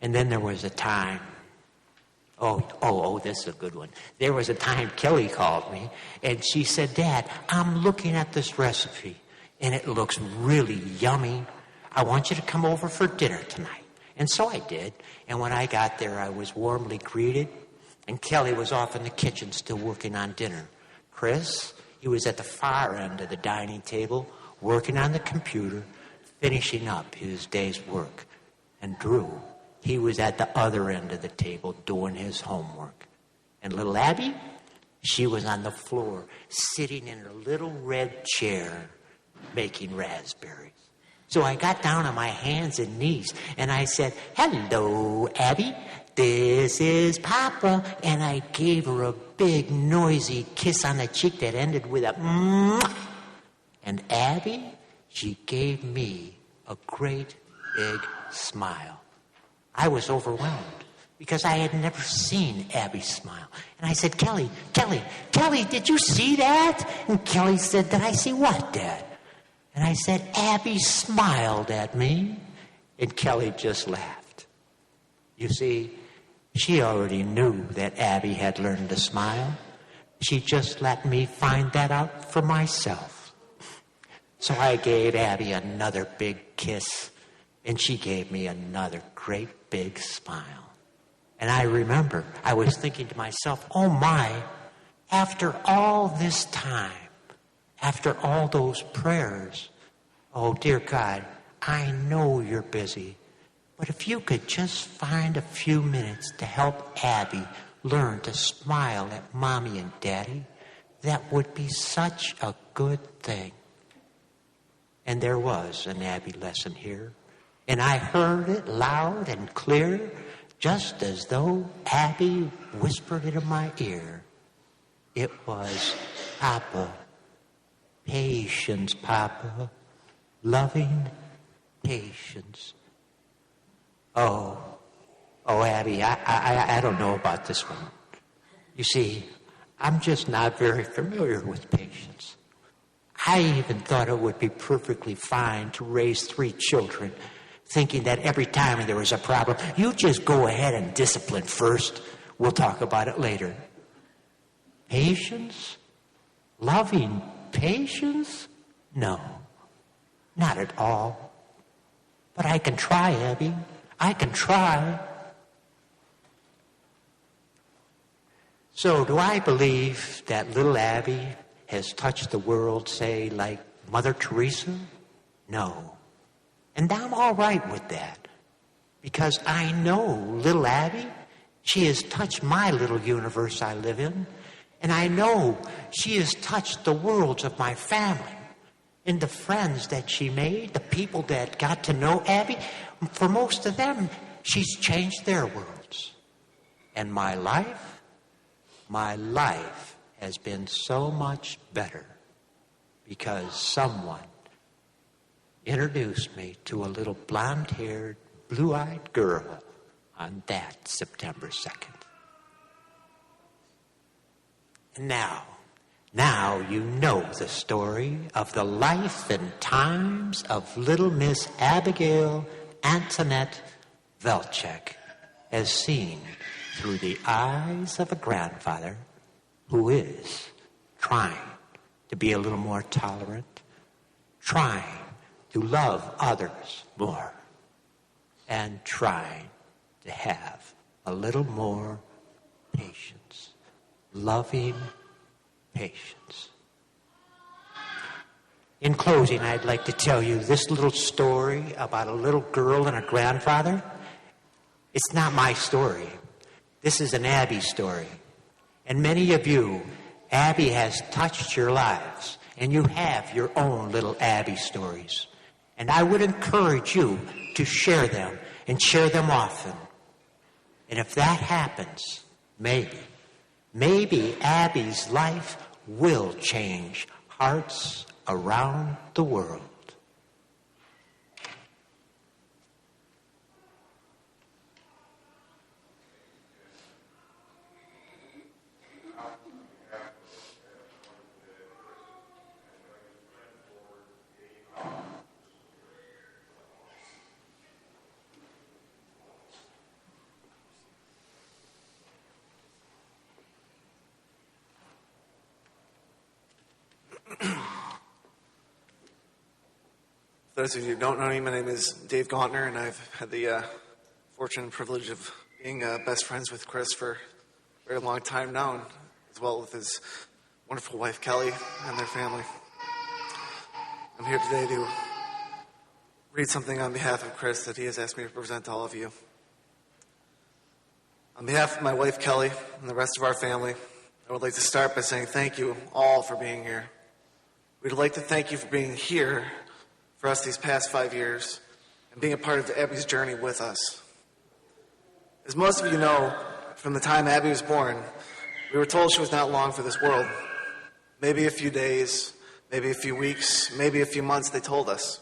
And then there was a time, this is a good one. There was a time Kelly called me, and she said, Dad, I'm looking at this recipe, and it looks really yummy. I want you to come over for dinner tonight. And so I did, and when I got there, I was warmly greeted, and Kelly was off in the kitchen still working on dinner. Chris, he was at the far end of the dining table, working on the computer, finishing up his day's work. And Drew, he was at the other end of the table doing his homework. And little Abby, she was on the floor, sitting in her little red chair, making raspberries. So I got down on my hands and knees, and I said, Hello, Abby. This is Papa. And I gave her a big, noisy kiss on the cheek that ended with a mwah. And Abby, she gave me a great big smile. I was overwhelmed because I had never seen Abby smile. And I said, Kelly, did you see that? And Kelly said, Did I see what, Dad? And I said, Abby smiled at me. And Kelly just laughed. You see, she already knew that Abby had learned to smile. She just let me find that out for myself. So I gave Abby another big kiss, and she gave me another great big smile. And I remember I was thinking to myself, oh my, after all this time, after all those prayers, oh dear God, I know you're busy, but if you could just find a few minutes to help Abby learn to smile at Mommy and Daddy, that would be such a good thing. And there was an Abby lesson here. And I heard it loud and clear, just as though Abby whispered it in my ear. It was, Papa, patience, Papa, loving patience. Oh, Abby, I don't know about this one. You see, I'm just not very familiar with patience. I even thought it would be perfectly fine to raise 3 children, thinking that every time there was a problem, you just go ahead and discipline first. We'll talk about it later. Patience? Loving patience? No, not at all. But I can try, Abby. I can try. So do I believe that little Abby has touched the world, say, like Mother Teresa? No. And I'm all right with that. Because I know little Abby, she has touched my little universe I live in. And I know she has touched the worlds of my family. And the friends that she made, the people that got to know Abby, for most of them, she's changed their worlds. And my life has been so much better because someone introduced me to a little blonde-haired, blue-eyed girl on that September 2nd. And now you know the story of the life and times of little Miss Abigail Antoinette Vlcek, as seen through the eyes of a grandfather who is trying to be a little more tolerant, trying to love others more, and trying to have a little more patience, loving patience. In closing, I'd like to tell you this little story about a little girl and a grandfather. It's not my story. This is an Abbey story. And many of you, Abbey has touched your lives, and you have your own little Abbey stories. And I would encourage you to share them and share them often. And if that happens, maybe Abby's life will change hearts around the world. For those of you who don't know me, my name is Dave Gauntner, and I've had the fortune and privilege of being best friends with Chris for a very long time now, and as well with his wonderful wife, Kelly, and their family. I'm here today to read something on behalf of Chris that he has asked me to present to all of you. On behalf of my wife, Kelly, and the rest of our family, I would like to start by saying thank you all for being here. We'd like to thank you for being here for us these past 5 years and being a part of Abby's journey with us. As most of you know, from the time Abby was born, we were told she was not long for this world. Maybe a few days, maybe a few weeks, maybe a few months, they told us.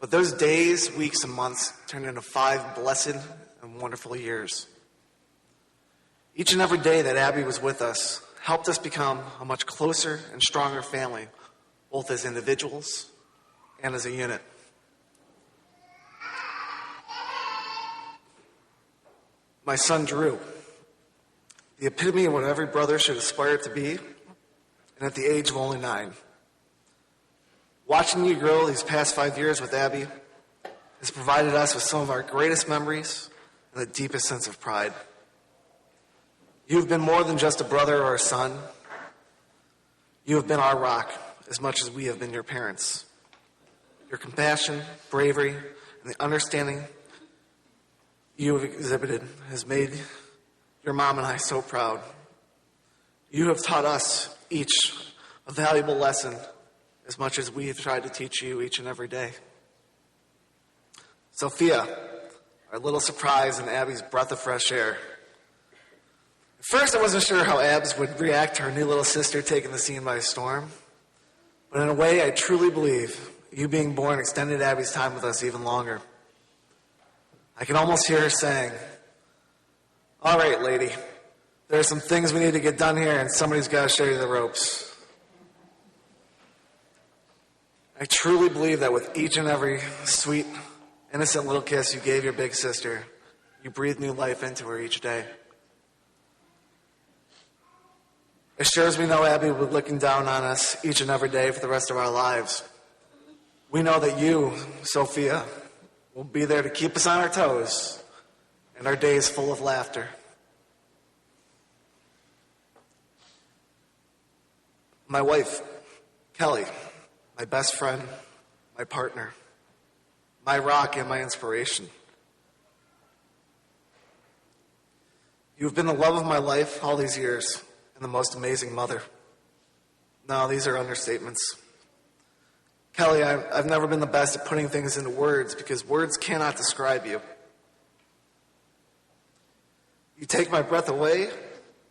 But those days, weeks, and months turned into 5 blessed and wonderful years. Each and every day that Abby was with us helped us become a much closer and stronger family, both as individuals and as a unit. My son Drew, the epitome of what every brother should aspire to be, and at the age of only 9. Watching you grow these past 5 years with Abby has provided us with some of our greatest memories and the deepest sense of pride. You've been more than just a brother or a son. You have been our rock as much as we have been your parents. Your compassion, bravery, and the understanding you have exhibited has made your mom and I so proud. You have taught us each a valuable lesson as much as we have tried to teach you each and every day. Sophia, our little surprise and Abby's breath of fresh air. At first, I wasn't sure how Abs would react to her new little sister taking the scene by storm. But in a way, I truly believe you being born extended Abby's time with us even longer. I can almost hear her saying, "All right, lady, there are some things we need to get done here, and somebody's got to show you the ropes." I truly believe that with each and every sweet, innocent little kiss you gave your big sister, you breathed new life into her each day. As sure as we know Abby will be looking down on us each and every day for the rest of our lives, we know that you, Sophia, will be there to keep us on our toes and our days full of laughter. My wife, Kelly, my best friend, my partner, my rock and my inspiration. You've been the love of my life all these years and the most amazing mother. No, these are understatements. Kelly, I've never been the best at putting things into words because words cannot describe you. You take my breath away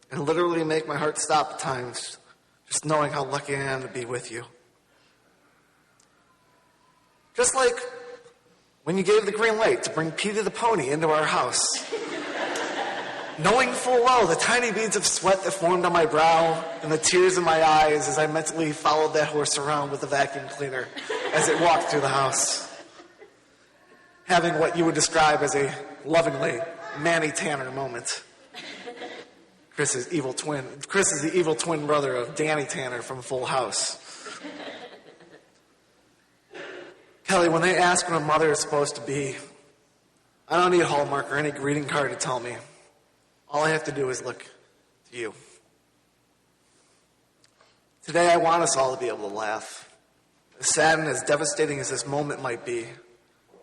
and literally make my heart stop at times, just knowing how lucky I am to be with you. Just like when you gave the green light to bring Peter the pony into our house, knowing full well the tiny beads of sweat that formed on my brow and the tears in my eyes as I mentally followed that horse around with a vacuum cleaner as it walked through the house. Having what you would describe as a lovingly Manny Tanner moment. Chris is the evil twin brother of Danny Tanner from Full House. Kelly, when they ask what a mother is supposed to be, I don't need a Hallmark or any greeting card to tell me. All I have to do is look to you. Today, I want us all to be able to laugh. As sad and as devastating as this moment might be,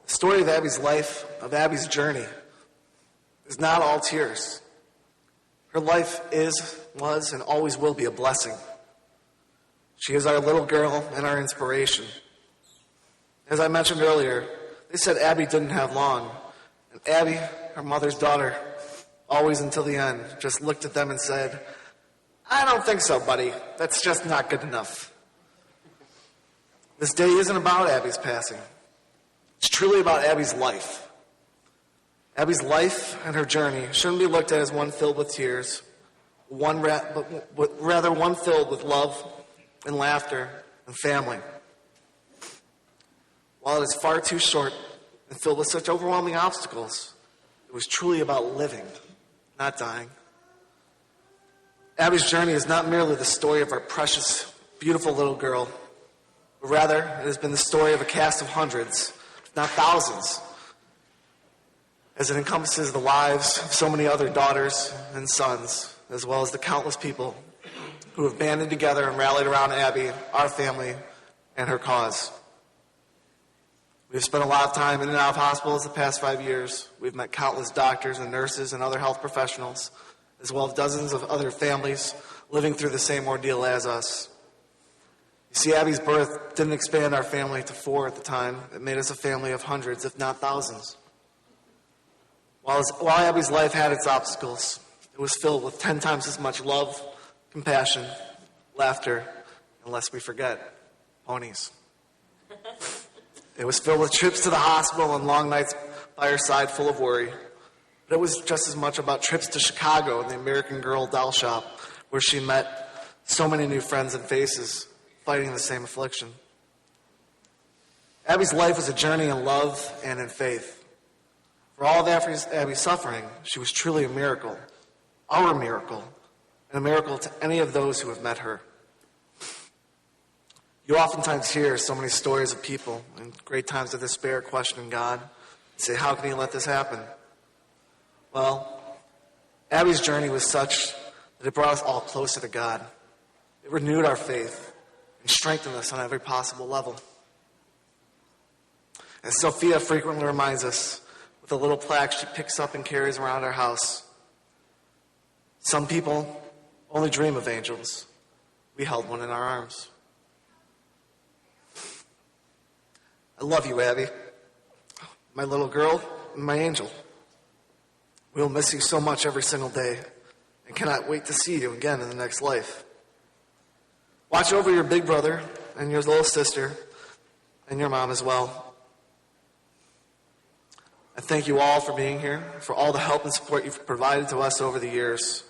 the story of Abby's life, of Abby's journey, is not all tears. Her life is, was, and always will be a blessing. She is our little girl and our inspiration. As I mentioned earlier, they said Abby didn't have long. And Abby, her mother's daughter, always until the end, just looked at them and said, "I don't think so, buddy. That's just not good enough." This day isn't about Abby's passing. It's truly about Abby's life. Abby's life and her journey shouldn't be looked at as one filled with tears, but rather one filled with love and laughter and family. While it is far too short and filled with such overwhelming obstacles, it was truly about living, not dying. Abby's journey is not merely the story of our precious, beautiful little girl. but rather it has been the story of a cast of hundreds, if not thousands, as it encompasses the lives of so many other daughters and sons, as well as the countless people who have banded together and rallied around Abby, our family, and her cause. We've spent a lot of time in and out of hospitals the past 5 years. We've met countless doctors and nurses and other health professionals, as well as dozens of other families living through the same ordeal as us. You see, Abby's birth didn't expand our family to 4 at the time. It made us a family of hundreds, if not thousands. While Abby's life had its obstacles, it was filled with 10 times as much love, compassion, laughter, and lest we forget, ponies. It was filled with trips to the hospital and long nights by her side full of worry. But it was just as much about trips to Chicago and the American Girl doll shop, where she met so many new friends and faces fighting the same affliction. Abby's life was a journey in love and in faith. For all of Abby's suffering, she was truly a miracle, our miracle, and a miracle to any of those who have met her. You oftentimes hear so many stories of people in great times of despair questioning God and say, how can he let this happen? Well, Abby's journey was such that it brought us all closer to God. It renewed our faith and strengthened us on every possible level. As Sophia frequently reminds us with a little plaque she picks up and carries around our house, some people only dream of angels. We held one in our arms. I love you, Abby, my little girl and my angel. We'll miss you so much every single day and cannot wait to see you again in the next life. Watch over your big brother and your little sister and your mom as well. I thank you all for being here, for all the help and support you've provided to us over the years.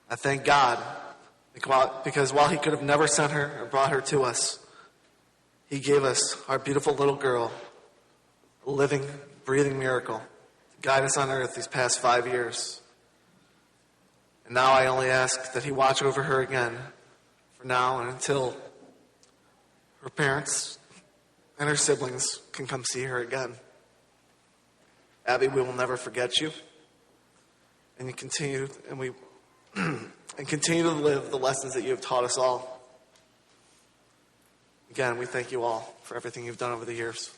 I thank God because while he could have never sent her or brought her to us, he gave us our beautiful little girl, a living, breathing miracle to guide us on earth these past 5 years. And now I only ask that he watch over her again for now and until her parents and her siblings can come see her again. Abby, we will never forget you. And we continue to live the lessons that you have taught us all. Again, we thank you all for everything you've done over the years.